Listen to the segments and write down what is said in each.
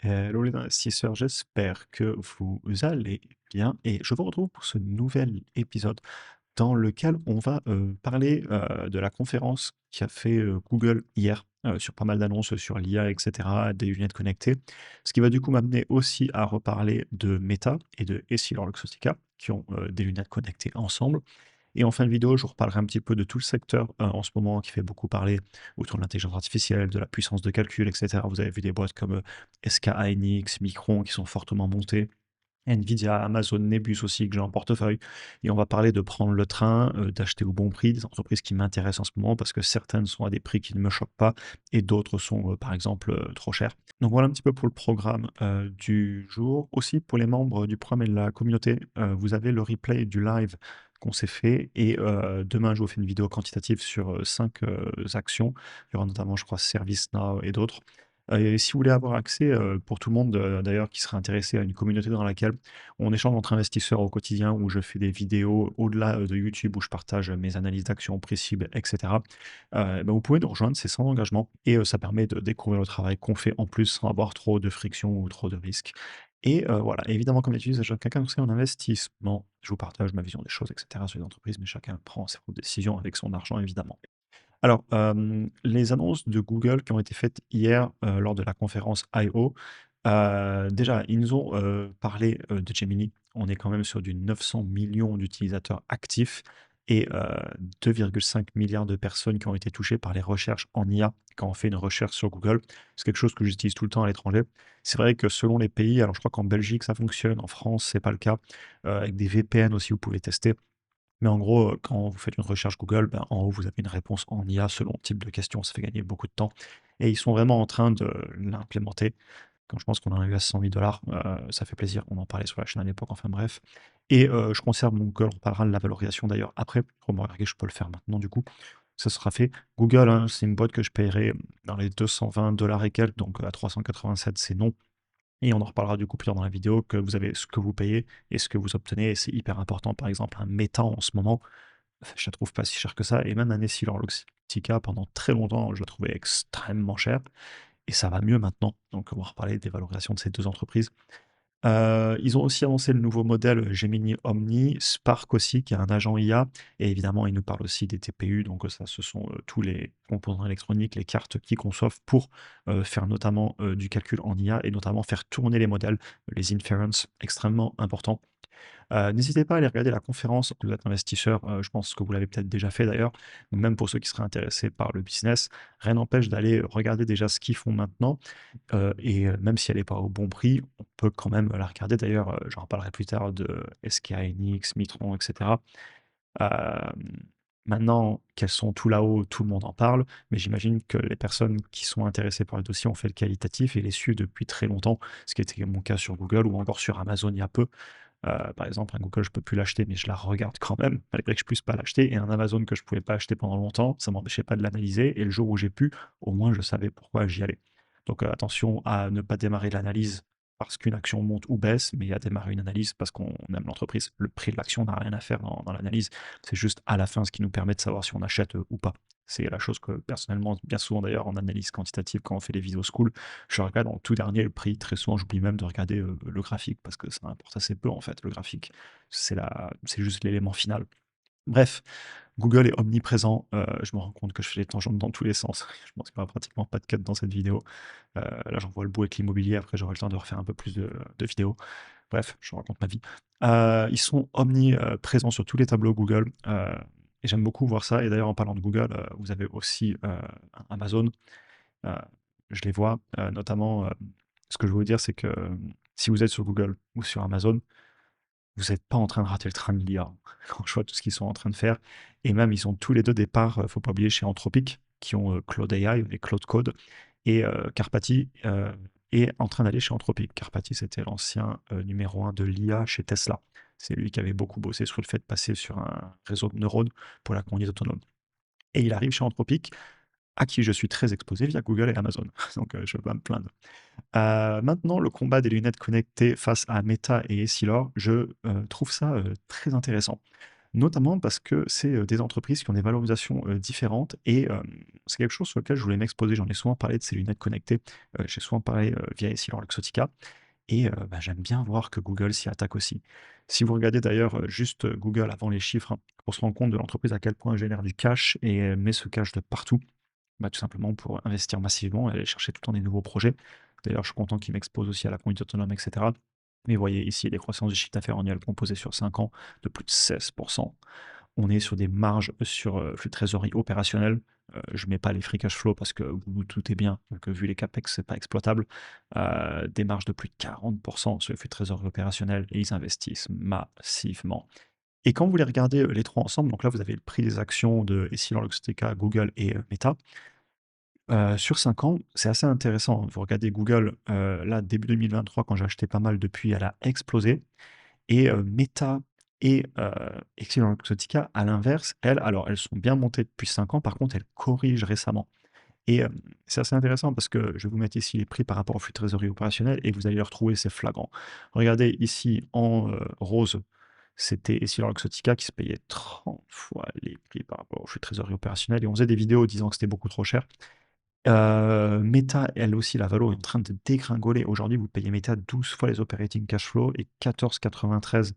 Hello les investisseurs, j'espère que vous allez bien et je vous retrouve pour ce nouvel épisode dans lequel on va parler de la conférence qu'a fait Google hier sur pas mal d'annonces sur l'IA, etc., des lunettes connectées. Ce qui va du coup m'amener aussi à reparler de Meta et de EssilorLuxottica qui ont des lunettes connectées ensemble. Et en fin de vidéo, je vous reparlerai un petit peu de tout le secteur en ce moment qui fait beaucoup parler autour de l'intelligence artificielle, de la puissance de calcul, etc. Vous avez vu des boîtes comme SK hynix, Micron qui sont fortement montées. Nvidia, Amazon, Nebus aussi que j'ai en portefeuille. Et on va parler de prendre le train, d'acheter au bon prix, des entreprises qui m'intéressent en ce moment parce que certaines sont à des prix qui ne me choquent pas et d'autres sont par exemple trop chères. Donc voilà un petit peu pour le programme du jour. Aussi pour les membres du programme et de la communauté, vous avez le replay du live qu'on s'est fait et demain je vous fais une vidéo quantitative sur 5 actions. Il y aura notamment je crois ServiceNow et d'autres. Et si vous voulez avoir accès, pour tout le monde, d'ailleurs, qui serait intéressé à une communauté dans laquelle on échange entre investisseurs au quotidien, où je fais des vidéos au-delà, de YouTube, où je partage mes analyses d'actions, prix cibles et cetera. Bah, vous pouvez nous rejoindre, c'est sans engagement et ça permet de découvrir le travail qu'on fait en plus, sans avoir trop de friction ou trop de risques et voilà, évidemment, comme d'habitude, si chacun conseille en investissement. Je vous partage ma vision des choses et cetera sur les entreprises, mais chacun prend ses propres décisions avec son argent, évidemment. Alors, les annonces de Google qui ont été faites hier, lors de la conférence I/O, déjà, ils nous ont, parlé, de Gemini. On est quand même sur du 900 millions d'utilisateurs actifs et 2,5 milliards de personnes qui ont été touchées par les recherches en IA quand on fait une recherche sur Google. C'est quelque chose que j'utilise tout le temps à l'étranger. C'est vrai que selon les pays, alors je crois qu'en Belgique ça fonctionne, en France c'est pas le cas, avec des VPN aussi vous pouvez tester. Mais en gros, quand vous faites une recherche Google, ben, en haut, vous avez une réponse en IA selon le type de question. Ça fait gagner beaucoup de temps et ils sont vraiment en train de l'implémenter. Quand je pense qu'on en a eu à 100 000 ça fait plaisir. On en parlait sur la chaîne à l'époque, enfin bref et je conserve mon Google. On parlera de la valorisation d'ailleurs après. Remarquez, je peux le faire maintenant du coup. Ça sera fait. Google, hein, c'est une boîte que je paierai dans les 220 et quelques, donc à 387, c'est non. Et on en reparlera du coup plus tard dans la vidéo, que vous avez ce que vous payez et ce que vous obtenez. Et c'est hyper important. Par exemple, un Meta en ce moment, je la trouve pas si cher que ça. Et même un Essilor-Luxottica, pendant très longtemps, je la trouvais extrêmement chère. Et ça va mieux maintenant. Donc on va reparler des valorisations de ces deux entreprises. Ils ont aussi annoncé le nouveau modèle Gemini Omni, Spark aussi, qui est un agent IA, et évidemment, ils nous parlent aussi des TPU, donc ça, ce sont tous les composants électroniques, les cartes qu'ils conçoivent pour faire notamment du calcul en IA et notamment faire tourner les modèles, les inference, extrêmement important. N'hésitez pas à aller regarder la conférence si vous êtes investisseur, je pense que vous l'avez peut-être déjà fait d'ailleurs, ou même pour ceux qui seraient intéressés par le business. Rien n'empêche d'aller regarder déjà ce qu'ils font maintenant et même si elle n'est pas au bon prix, on peut quand même la regarder. D'ailleurs, j'en reparlerai plus tard de SK hynix, Mitron et cetera. Hem, Maintenant qu'elles sont tout là-haut, tout le monde en parle, mais j'imagine que les personnes qui sont intéressées par le dossier ont fait le qualitatif et les suivent depuis très longtemps, ce qui était mon cas sur Google ou encore sur Amazon il y a peu. Par exemple, un Google, je peux plus l'acheter, mais je la regarde quand même, malgré que je puisse pas l'acheter et un Amazon que je pouvais pas acheter pendant longtemps, ça m'empêchait pas de l'analyser et le jour où j'ai pu, au moins je savais pourquoi j'y allais. Donc, attention à ne pas démarrer l'analyse parce qu'une action monte ou baisse, mais à démarrer une analyse parce qu'on aime l'entreprise. Le prix de l'action n'a rien à faire dans l'analyse, c'est juste à la fin ce qui nous permet de savoir si on achète, ou pas. C'est la chose que personnellement, bien souvent d'ailleurs en analyse quantitative quand on fait les vidéos school, je regarde en tout dernier le prix. Très souvent, j'oublie même de regarder, le graphique parce que ça importe assez peu en fait, le graphique. C'est juste l'élément final. Bref, Google est omniprésent, je me rends compte que je fais des tangentes dans tous les sens. Je pense qu'il y aura pratiquement pas de cut dans cette vidéo. Là, j'en vois le bout avec l'immobilier, après j'aurai le temps de refaire un peu plus de vidéos. Bref, je raconte ma vie. Ils sont présents sur tous les tableaux Google, et j'aime beaucoup voir ça et d'ailleurs en parlant de Google, vous avez aussi, Amazon. Heu, je les vois, notamment, ce que je veux vous dire, c'est que, si vous êtes sur Google ou sur Amazon, vous n'êtes pas en train de rater le train de l'IA. Quand je vois tout ce qu'ils sont en train de faire et même ils ont tous les 2 des parts, faut pas oublier chez Anthropic, qui ont, Claude AI et Claude Code et Karpati, est en train d'aller chez Anthropic. Karpati, c'était l'ancien, numéro 1 de l'IA chez Tesla. C'est lui qui avait beaucoup bossé sur le fait de passer sur un réseau de neurones pour la conduite autonome et il arrive chez Anthropic, à qui je suis très exposé via Google et Amazon. Donc, je ne vais pas me plaindre. Maintenant, le combat des lunettes connectées face à Meta et Essilor, je trouve ça très intéressant. Notamment parce que c'est, des entreprises qui ont des valorisations, différentes et c'est quelque chose sur lequel je voulais m'exposer. J'en ai souvent parlé de ces lunettes connectées, j'ai souvent parlé, via EssilorLuxottica et bah, j'aime bien voir que Google s'y attaque aussi. Si vous regardez d'ailleurs, juste, Google avant les chiffres, hein, pour se rendre compte de l'entreprise à quel point elle génère du cash et elle met ce cash de partout, bah, tout simplement pour investir massivement et aller chercher tout le temps des nouveaux projets. D'ailleurs, je suis content qu'ils m'exposent aussi à la conduite autonome et cetera. Mais vous voyez ici des croissances du chiffre d'affaires annuel composées sur 5 ans de plus de 16%. On est sur des marges sur, flux de trésorerie opérationnel. Je mets pas les free cash flow parce que vous vous doutez bien que vu les capex, c'est pas exploitable. Des marges de plus de 40 sur les flux de trésorerie opérationnel et ils investissent massivement. Et quand vous les regardez, les 3 ensemble, donc là, vous avez le prix des actions de EssilorLuxottica, Google et Meta. Sur 5 ans, c'est assez intéressant. Vous regardez Google, là, début 2023, quand j'ai acheté pas mal depuis, elle a explosé. Et Meta et Excelsior Luxottica, à l'inverse, elles, alors elles sont bien montées depuis 5 ans, par contre, elles corrigent récemment. Et c'est assez intéressant parce que je vais vous mettre ici les prix par rapport au flux de trésorerie opérationnel et vous allez le retrouver, c'est flagrant. Regardez ici en rose, c'était Essilor Luxottica qui se payait 30 fois les prix par rapport au flux de trésorerie opérationnel et on faisait des vidéos disant que c'était beaucoup trop cher. Meta, elle aussi, la valo est en train de dégringoler. Aujourd'hui, vous payez Meta 12 fois les operating cash flow et 14,93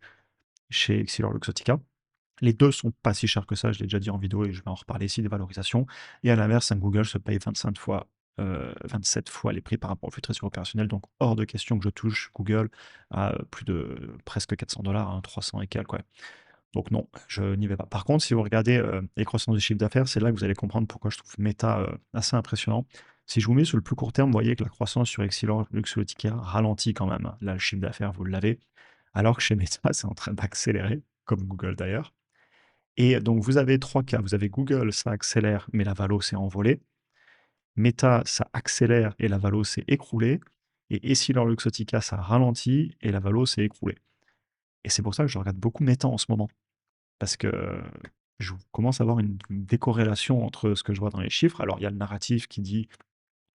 chez EssilorLuxottica. Les 2 sont pas si chers que ça, je l'ai déjà dit en vidéo et je vais en reparler ici des valorisations. Et à l'inverse, un Google se paye 25 fois, 27 fois les prix par rapport au flux de trésorerie opérationnel. Donc hors de question que je touche Google à plus de presque 400 $, hein, 300 et quelques, ouais. Donc non, je n'y vais pas. Par contre, si vous regardez les croissances du chiffre d'affaires, c'est là que vous allez comprendre pourquoi je trouve Meta assez impressionnant. Si je vous mets sur le plus court terme, vous voyez que la croissance sur EssilorLuxottica ralentit quand même, hein. Là, le chiffre d'affaires, vous l'avez. Alors que chez Meta, c'est en train d'accélérer, comme Google d'ailleurs. Et donc, vous avez 3 cas. Vous avez Google, ça accélère, mais la valo s'est envolée. Meta, ça accélère et la valo s'est écroulée. Et EssilorLuxottica, ça ralentit et la valo s'est écroulée. Et c'est pour ça que je regarde beaucoup Meta en ce moment. Parce que je commence à avoir une décorrélation entre ce que je vois dans les chiffres. Alors, il y a le narratif qui dit,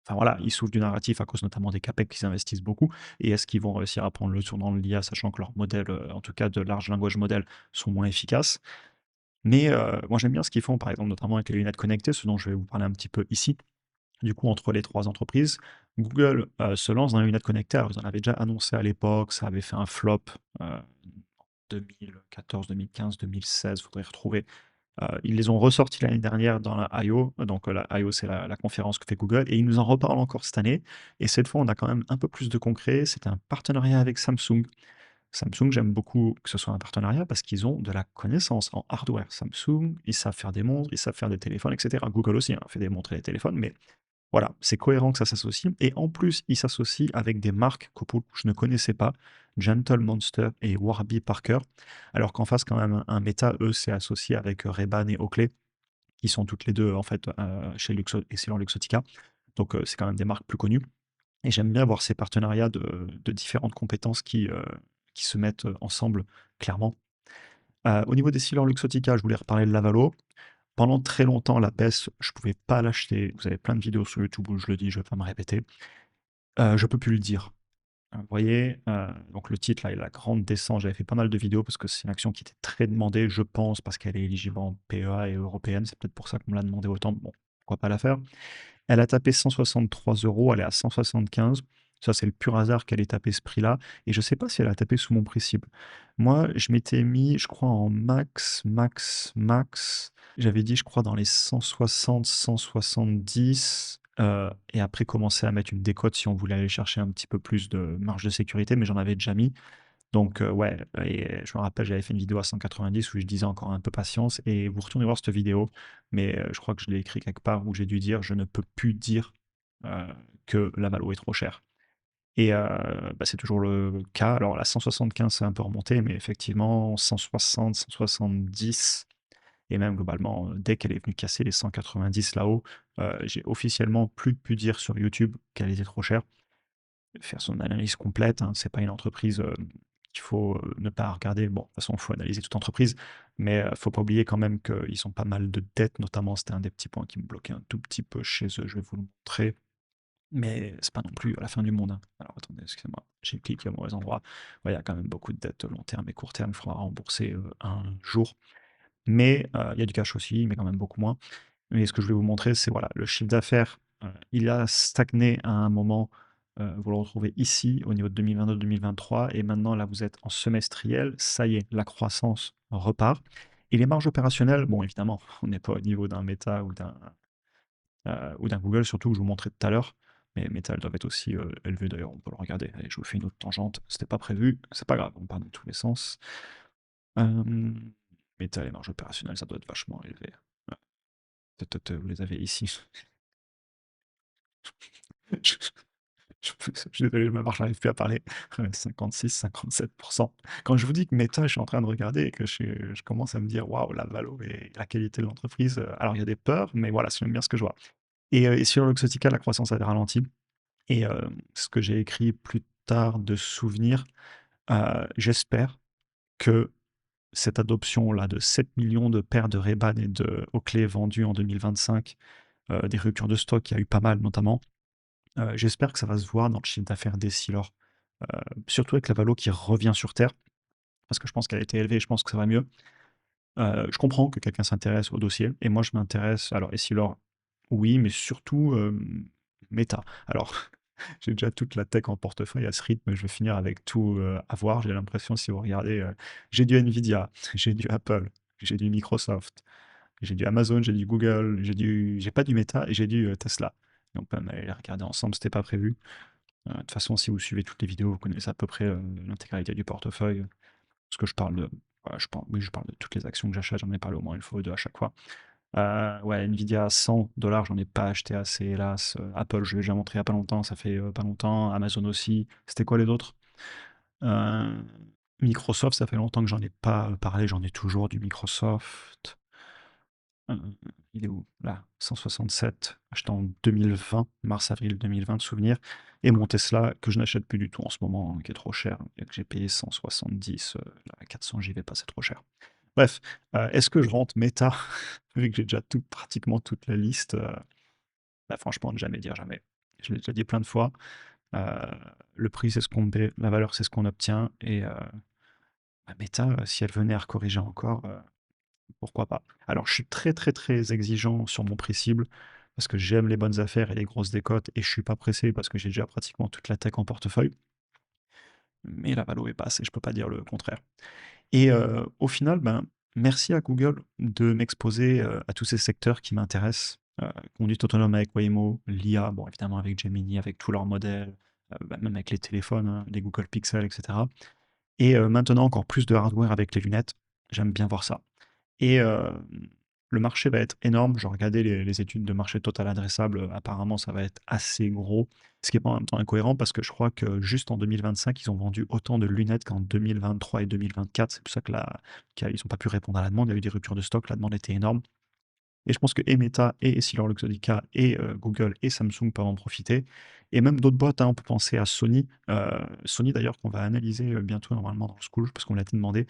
enfin voilà, ils souffrent du narratif à cause notamment des CAPEX qui investissent beaucoup. Et est-ce qu'ils vont réussir à prendre le tournant de l'IA, sachant que leurs modèles, en tout cas de large language model, sont moins efficaces. Mais moi, j'aime bien ce qu'ils font, par exemple, notamment avec les lunettes connectées, ce dont je vais vous parler un petit peu ici. Du coup, entre les 3 entreprises, Google se lance dans les lunettes connectées. Alors, ils en avaient déjà annoncé à l'époque, ça avait fait un flop 2014, 2015, 2016, il faudrait retrouver. Ils les ont ressortis l'année dernière dans la I/O, donc la I/O, c'est la conférence que fait Google, et ils nous en reparlent encore cette année. Et cette fois, on a quand même un peu plus de concret. C'est un partenariat avec Samsung. Samsung, j'aime beaucoup que ce soit un partenariat parce qu'ils ont de la connaissance en hardware. Samsung, ils savent faire des montres, ils savent faire des téléphones, etc. Google aussi, hein, fait des montres et des téléphones, mais voilà, c'est cohérent que ça s'associe. Et en plus, ils s'associent avec des marques que pour le coup, je ne connaissais pas, Gentle Monster et Warby Parker. Alors qu'en face, quand même, un Meta, eux, c'est associé avec Ray-Ban et Oakley, qui sont toutes les deux, en fait, chez Excellent Luxottica. Donc, c'est quand même des marques plus connues. Et j'aime bien voir ces partenariats de différentes compétences qui se mettent ensemble, clairement. Au niveau des Silor Luxottica, je voulais reparler de Lavalo. Pendant très longtemps, la baisse, je ne pouvais pas l'acheter. Vous avez plein de vidéos sur YouTube où je le dis, je ne vais pas me répéter. Je ne peux plus le dire. Vous voyez, donc le titre, là, est la grande descente. J'avais fait pas mal de vidéos parce que c'est une action qui était très demandée, je pense, parce qu'elle est éligible en PEA et européenne. C'est peut-être pour ça qu'on me l'a demandé autant. Bon, pourquoi pas la faire. Elle a tapé 163 €, elle est à 175. Ça, c'est le pur hasard qu'elle ait tapé ce prix-là. Et je ne sais pas si elle a tapé sous mon prix cible. Moi, je m'étais mis, je crois, en max, max, max. J'avais dit, je crois, dans les 160, 170. Et après, commencer à mettre une décote si on voulait aller chercher un petit peu plus de marge de sécurité, mais j'en avais déjà mis. Donc, ouais, et je me rappelle, j'avais fait une vidéo à 190 où je disais encore un peu patience. Et vous retournez voir cette vidéo, mais je crois que je l'ai écrit quelque part où j'ai dû dire je ne peux plus dire euh, que la Malo est trop chère. Et bah, c'est toujours le cas. Alors, la 175, c'est un peu remonté, mais effectivement, 160, 170, et même globalement, dès qu'elle est venue casser les 190 là-haut, j'ai officiellement plus pu dire sur YouTube qu'elle était trop chère. Faire son analyse complète, hein, c'est pas une entreprise qu'il faut ne pas regarder. Bon, de toute façon, il faut analyser toute entreprise, mais faut pas oublier quand même qu'ils ont pas mal de dettes, notamment, c'était un des petits points qui me bloquait un tout petit peu chez eux, je vais vous le montrer, mais c'est pas non plus à la fin du monde, hein. Alors attendez, excusez-moi, j'ai cliqué au mauvais endroit. Ouais, il y a quand même beaucoup de dettes long terme et court terme, il faudra rembourser un jour. mais il y a du cash aussi, mais quand même beaucoup moins. Mais ce que je voulais vous montrer, c'est voilà, le chiffre d'affaires, il a stagné à un moment, vous le retrouvez ici au niveau de 2022-2023 et maintenant là, vous êtes en semestriel, ça y est, la croissance repart et les marges opérationnelles, bon évidemment, on n'est pas au niveau d'un Meta ou d'un Google, surtout que je vous montrais tout à l'heure, mais Meta, elles doivent être aussi, élevées d'ailleurs, on peut le regarder. Allez, je vous fais une autre tangente, c'était pas prévu, c'est pas grave, on part dans tous les sens. Hem, Meta, les marges opérationnelles, ça doit être vachement élevé. Ouais, vous les avez ici. Je je suis désolé, je me marche, j'arrive plus à parler. 56-57%. Quand je vous dis que Meta, je suis en train de regarder et que je commence à me dire: «Waouh, la valo et la qualité de l'entreprise», alors il y a des peurs, mais voilà, j'aime bien ce que je vois et sur Luxottica, la croissance avait ralenti et ce que j'ai écrit plus tard de souvenir, j'espère que cette adoption-là de 7 millions de paires de Ray-Ban et de Oakley vendues en 2025, des ruptures de stock, il y a eu pas mal notamment. J'espère que ça va se voir dans le chiffre d'affaires d'Essilor, surtout avec la valo qui revient sur terre, parce que je pense qu'elle a été élevée et je pense que ça va mieux. Je comprends que quelqu'un s'intéresse au dossier et moi je m'intéresse alors Essilor, oui, mais surtout, Meta. Alors, j'ai déjà toute la tech en portefeuille à ce rythme, je vais finir avec tout, à voir. J'ai l'impression si vous regardez, j'ai du Nvidia, j'ai du Apple, j'ai du Microsoft, j'ai du Amazon, j'ai du Google, j'ai pas du Meta et j'ai du, Tesla. Et on peut même aller les regarder ensemble, c'était pas prévu. De toute façon, si vous suivez toutes les vidéos, vous connaissez à peu près, l'intégralité du portefeuille. Parce que je parle de voilà, oui, je parle de toutes les actions que j'achète, j'en ai parlé au moins une fois ou 2 à chaque fois. Ouais, Nvidia à 100 j'en ai pas acheté assez hélas. Apple, je l'ai déjà montré il y a pas longtemps, ça fait, pas longtemps. Amazon aussi. C'était quoi les autres? Heu, Microsoft, ça fait longtemps que j'en ai pas, parlé, j'en ai toujours du Microsoft. Il est où? Là, 167, acheté en 2020, mars-avril 2020 de souvenir. Et mon Tesla, que je n'achète plus du tout en ce moment, qui est trop cher, et que j'ai payé 170, là, 400, j'y vais pas, c'est trop cher. Bref, est-ce que je rentre Meta, vu que j'ai déjà pratiquement toute la liste? Bah, franchement, ne jamais dire jamais. Je l'ai déjà dit plein de fois. Heu, le prix, c'est ce qu'on paie, la valeur, c'est ce qu'on obtient et bah, Meta, si elle venait à corriger encore, pourquoi pas? Alors, je suis très, très, très exigeant sur mon prix cible parce que j'aime les bonnes affaires et les grosses décotes et je suis pas pressé parce que j'ai déjà pratiquement toute la tech en portefeuille. Mais la valo est basse et je peux pas dire le contraire. Et au final, ben, merci à Google de m'exposer, à tous ces secteurs qui m'intéressent. Conduite autonome avec Waymo, l'IA, bon évidemment avec Gemini, avec tous leurs modèles, bah, même avec les téléphones, hein, les Google Pixel, et cetera. Et maintenant encore plus de hardware avec les lunettes. J'aime bien voir ça. Et le marché va être énorme. Je regardais les études de marché total adressable, apparemment ça va être assez gros. Ce qui est pas en même temps incohérent parce que je crois que juste en 2025, ils ont vendu autant de lunettes qu'en 2023 et 2024. C'est pour ça que qu'ils n'ont pas pu répondre à la demande. Il y a eu des ruptures de stock, la demande était énorme. Et je pense que et Meta et EssilorLuxottica et Google et Samsung peuvent en profiter et même d'autres boîtes, hein. On peut penser à Sony, Sony d'ailleurs qu'on va analyser, bientôt normalement dans le school parce qu'on l'a été demandé.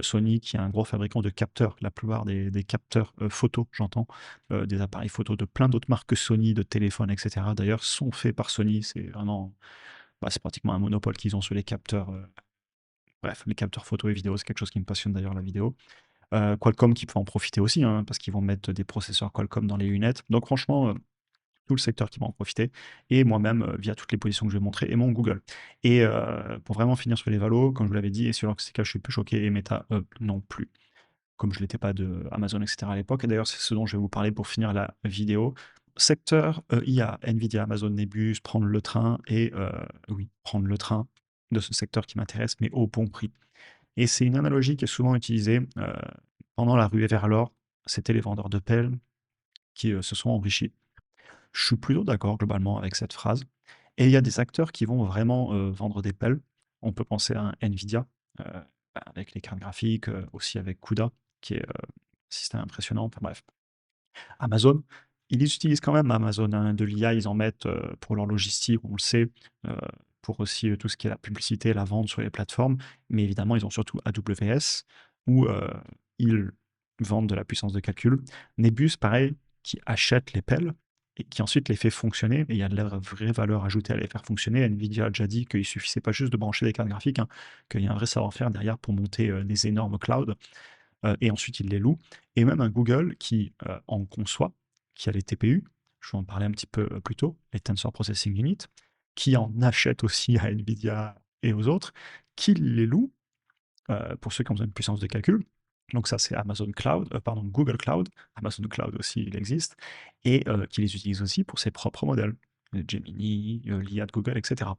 Sony qui est un gros fabricant de capteurs. La plupart des capteurs, photo j'entends, des appareils photo de plein d'autres marques que Sony, de téléphones et cetera d'ailleurs sont faits par Sony. C'est vraiment, bah, c'est pratiquement un monopole qu'ils ont sur les capteurs, bref, les capteurs photo et vidéo, c'est quelque chose qui me passionne d'ailleurs la vidéo. Qualcomm qui peut en profiter aussi, hein, parce qu'ils vont mettre des processeurs Qualcomm dans les lunettes. Donc franchement, tout le secteur qui va en profiter et moi-même, via toutes les positions que je vais montrer et mon Google. Et pour vraiment finir sur les valos, comme je vous l'avais dit et sur Luxottica, je suis plus choqué et Meta, non plus. Comme je l'étais pas de Amazon et cetera à l'époque et d'ailleurs, c'est ce dont je vais vous parler pour finir la vidéo. Secteur, IA, Nvidia, Amazon, Nebus, prendre le train et oui, prendre le train de ce secteur qui m'intéresse, mais au bon prix. Et c'est une analogie qui est souvent utilisée, pendant la ruée vers l'or, c'était les vendeurs de pelles qui, se sont enrichis. Je suis plutôt d'accord globalement avec cette phrase et il y a des acteurs qui vont vraiment, vendre des pelles. On peut penser à un Nvidia, heu, bah, avec les cartes graphiques, aussi avec CUDA qui est, système impressionnant, enfin bref. Amazon, ils utilisent quand même Amazon, hein, de l'IA, ils en mettent, pour leur logistique, on le sait, heu, pour aussi, tout ce qui est la publicité, la vente sur les plateformes. Mais évidemment, ils ont surtout AWS où, ils vendent de la puissance de calcul. Nebus, pareil, qui achète les pelles et qui ensuite les fait fonctionner et il y a de la vraie valeur ajoutée à les faire fonctionner. Nvidia a déjà dit qu'il suffisait pas juste de brancher des cartes graphiques, hein, qu'il y a un vrai savoir-faire derrière pour monter, des énormes clouds. et ensuite il les loue. Et même un Google qui en conçoit, qui a les TPU, je vais en parler un petit peu plus tôt, les Tensor Processing Unit, qui en achète aussi à Nvidia et aux autres, qui les loue pour ceux qui ont besoin de puissance de calcul. Donc ça, c'est Amazon Cloud, pardon, Google Cloud. Amazon Cloud aussi, il existe, et qui les utilise aussi pour ses propres modèles. Gemini, l'IA de Google, etc.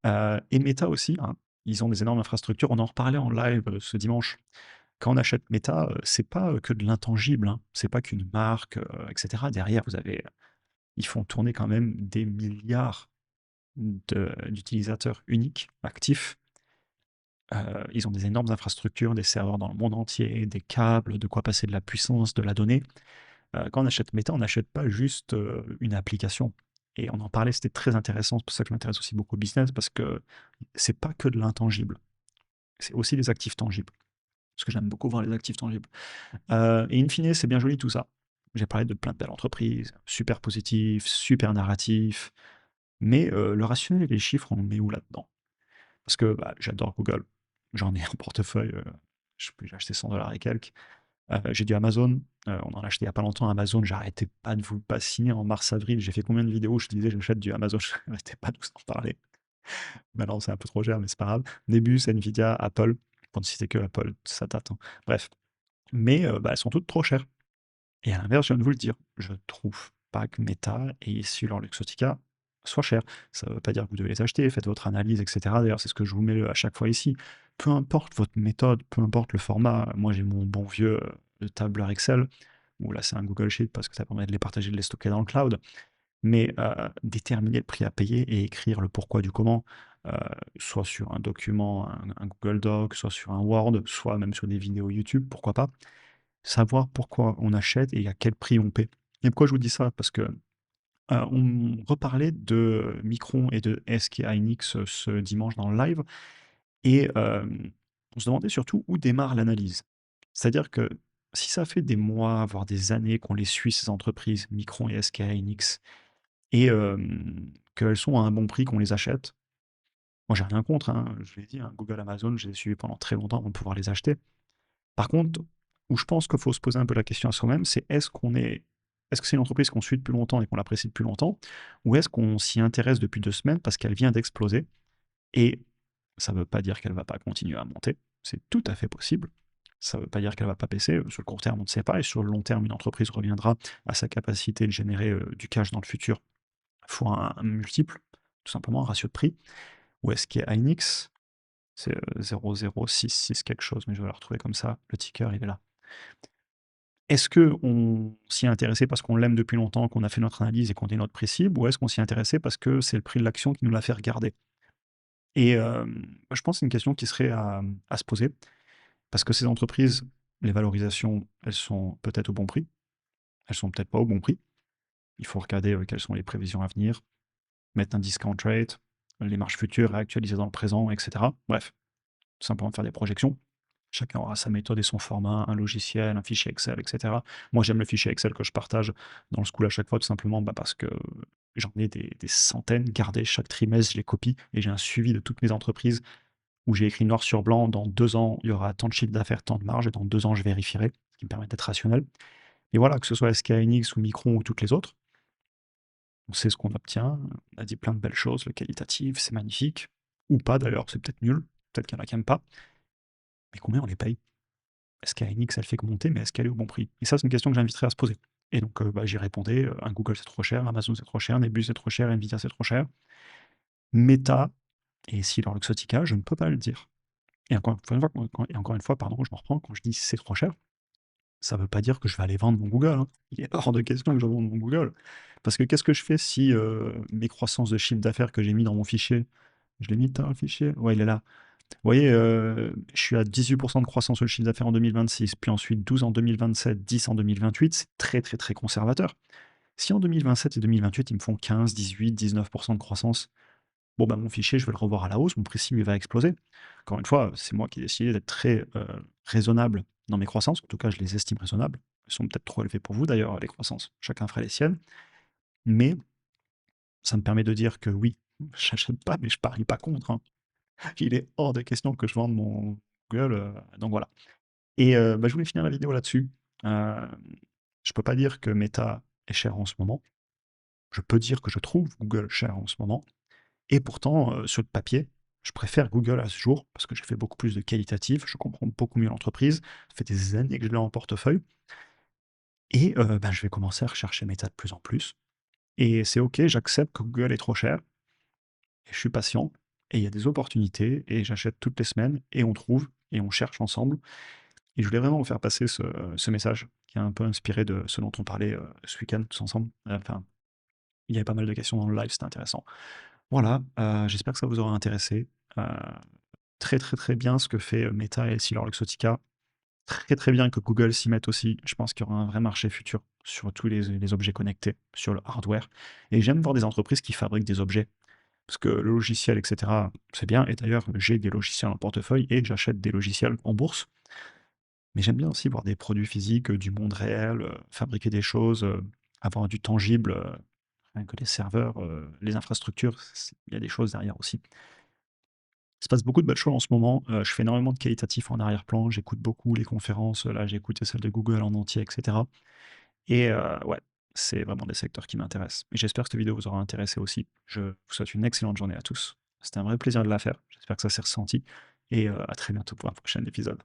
Et Meta aussi, hein, ils ont des énormes infrastructures. On en reparlait en live ce dimanche. Quand on achète Meta, c'est pas que de l'intangible, hein. C'est pas qu'une marque, etc. Derrière, ils font tourner quand même des milliards d'utilisateurs uniques, actifs. Ils ont des énormes infrastructures, des serveurs dans le monde entier, des câbles, de quoi passer de la puissance, de la donnée. Quand on achète Meta, on n'achète pas juste une application. Et on en parlait, c'était très intéressant. C'est pour ça que je m'intéresse aussi beaucoup au business, parce que c'est pas que de l'intangible, c'est aussi des actifs tangibles. Parce que j'aime beaucoup voir les actifs tangibles. Et in fine, c'est bien joli tout ça. J'ai parlé de plein de belles entreprises, super positif, super narratif. Mais le rationnel et les chiffres, on le met où là-dedans? Parce que bah, j'adore Google. J'en ai en portefeuille, je sais plus, j'ai acheté 100 $ et quelques. J'ai du Amazon, on en a acheté il y a pas longtemps Amazon, j'arrêtais pas de vous le bassiner en mars-avril. J'ai fait combien de vidéos où je disais j'achète du Amazon, j'arrêtais pas de vous en parler. Maintenant c'est un peu trop cher, mais c'est pas grave. Nebus, Nvidia, Apple, pour ne citer que Apple, ça date, hein. Bref. Mais bah, elles sont toutes trop chères. Et à l'inverse, je viens de vous le dire, je trouve pas que Meta et Essilor Luxottica soient chers. Ça ne veut pas dire que vous devez les acheter, faites votre analyse, etc. D'ailleurs, c'est ce que je vous mets à chaque fois ici. Peu importe votre méthode, peu importe le format, moi j'ai mon bon vieux tableur Excel, où là c'est un Google Sheet parce que ça permet de les partager, de les stocker dans le cloud, mais déterminer le prix à payer et écrire le pourquoi du comment, euh, soit sur un document, un Google Doc, soit sur un Word, soit même sur des vidéos YouTube, pourquoi pas, savoir pourquoi on achète et à quel prix on paie. Et pourquoi je vous dis ça? Parce que on reparlait de Micron et de SK Hynix ce dimanche dans le live, et on se demandait surtout où démarre l'analyse. C'est-à-dire que si ça fait des mois, voire des années qu'on les suit, ces entreprises, Micron et SK Hynix, et qu'elles sont à un bon prix, qu'on les achète, moi j'ai rien contre, hein, je l'ai dit, hein, Google, Amazon, je les ai suivis pendant très longtemps avant de pouvoir les acheter. Par contre, où je pense qu'il faut se poser un peu la question à soi-même, c'est est-ce que c'est une entreprise qu'on suit depuis longtemps et qu'on l'apprécie depuis longtemps, ou est-ce qu'on s'y intéresse depuis 2 semaines parce qu'elle vient d'exploser, et ça ne veut pas dire qu'elle ne va pas continuer à monter, c'est tout à fait possible. Ça ne veut pas dire qu'elle ne va pas baisser. Sur le court terme, on ne sait pas, et sur le long terme, une entreprise reviendra à sa capacité de générer du cash dans le futur fois un multiple, tout simplement un ratio de prix. Ou est-ce qu'il y a Hynix? C'est 0066 quelque chose, mais je vais le retrouver comme ça. Le ticker, il est là. Est-ce qu'on s'y est intéressé parce qu'on l'aime depuis longtemps, qu'on a fait notre analyse et qu'on est notre prix cible, ou est-ce qu'on s'y est intéressé parce que c'est le prix de l'action qui nous l'a fait regarder? Et je pense que c'est une question qui serait à se poser, parce que ces entreprises, les valorisations, elles sont peut-être au bon prix, elles sont peut-être pas au bon prix. Il faut regarder quelles sont les prévisions à venir, mettre un discount rate, les marges futures réactualisées dans le présent, etc. Bref, tout simplement faire des projections. Chacun aura sa méthode et son format, un logiciel, un fichier Excel, etc. Moi, j'aime le fichier Excel que je partage dans le school à chaque fois, tout simplement bah, parce que j'en ai des centaines gardés chaque trimestre, je les copie et j'ai un suivi de toutes mes entreprises où j'ai écrit noir sur blanc, dans 2 ans, il y aura tant de chiffre d'affaires, tant de marge, et dans 2 ans, je vérifierai, ce qui me permet d'être rationnel. Et voilà, que ce soit SK Hynix ou Micron ou toutes les autres, on sait ce qu'on obtient, on a dit plein de belles choses, le qualitatif, c'est magnifique, ou pas d'ailleurs, c'est peut-être nul, peut-être qu'il y en a qui n'aiment pas, mais combien on les paye? Est-ce qu'Aenix, elle fait que monter, mais est-ce qu'elle est au bon prix? Et ça, c'est une question que j'inviterais à se poser. Et donc, bah, j'y répondais, un Google c'est trop cher, Amazon c'est trop cher, Nebus c'est trop cher, Nvidia c'est trop cher. Meta, et si leur Luxottica, je ne peux pas le dire. Et encore une fois, pardon, je me reprends, quand je dis c'est trop cher, ça ne veut pas dire que je vais aller vendre mon Google, hein. Il est hors de question que je vende mon Google. Parce que qu'est-ce que je fais si mes croissances de chiffre d'affaires que j'ai mis dans mon fichier, je l'ai mis dans le fichier? Ouais, il est là. Vous voyez, je suis à 18% de croissance sur le chiffre d'affaires en 2026, puis ensuite 12 en 2027, 10 en 2028, c'est très très très conservateur. Si en 2027 et 2028, ils me font 15, 18, 19% de croissance, bon bah mon fichier, je vais le revoir à la hausse, mon prix cible il va exploser. Encore une fois, c'est moi qui ai décidé d'être très raisonnable dans mes croissances, en tout cas je les estime raisonnables. Elles sont peut-être trop élevées pour vous d'ailleurs, les croissances, chacun fera les siennes, mais ça me permet de dire que oui, j'achète pas, mais je parie pas contre, hein. Il est hors de question que je vende mon Google, donc voilà. Et bah, je voulais finir la vidéo là-dessus. Je peux pas dire que Meta est cher en ce moment. Je peux dire que je trouve Google cher en ce moment. Et pourtant, sur le papier, je préfère Google à ce jour parce que j'ai fait beaucoup plus de qualitatif, je comprends beaucoup mieux l'entreprise. Ça fait des années que je l'ai en portefeuille et bah, je vais commencer à rechercher Meta de plus en plus. Et c'est OK, j'accepte que Google est trop cher et je suis patient et il y a des opportunités et j'achète toutes les semaines et on trouve et on cherche ensemble. Et je voulais vraiment vous faire passer ce message qui est un peu inspiré de ce dont on parlait, ce week-end tous ensemble. Enfin, il y avait pas mal de questions dans le live, c'était intéressant. Voilà, j'espère que ça vous aura intéressé. Heu, très, très, très bien ce que fait, Meta et EssilorLuxottica. Très, très bien que Google s'y mette aussi. Je pense qu'il y aura un vrai marché futur sur tous les objets connectés, sur le hardware et j'aime voir des entreprises qui fabriquent des objets. Parce que le logiciel et cetera, c'est bien et d'ailleurs, j'ai des logiciels en portefeuille et j'achète des logiciels en bourse. Mais j'aime bien aussi voir des produits physiques, du monde réel, fabriquer des choses, avoir du tangible, rien que les serveurs, les infrastructures, il y a des choses derrière aussi. Il se passe beaucoup de belles choses en ce moment. Je fais énormément de qualitatif en arrière-plan. J'écoute beaucoup les conférences. Là, j'ai écouté celle de Google en entier, etc. Et ouais, c'est vraiment des secteurs qui m'intéressent. Et j'espère que cette vidéo vous aura intéressé aussi. Je vous souhaite une excellente journée à tous. C'était un vrai plaisir de la faire. J'espère que ça s'est ressenti. Et à très bientôt pour un prochain épisode.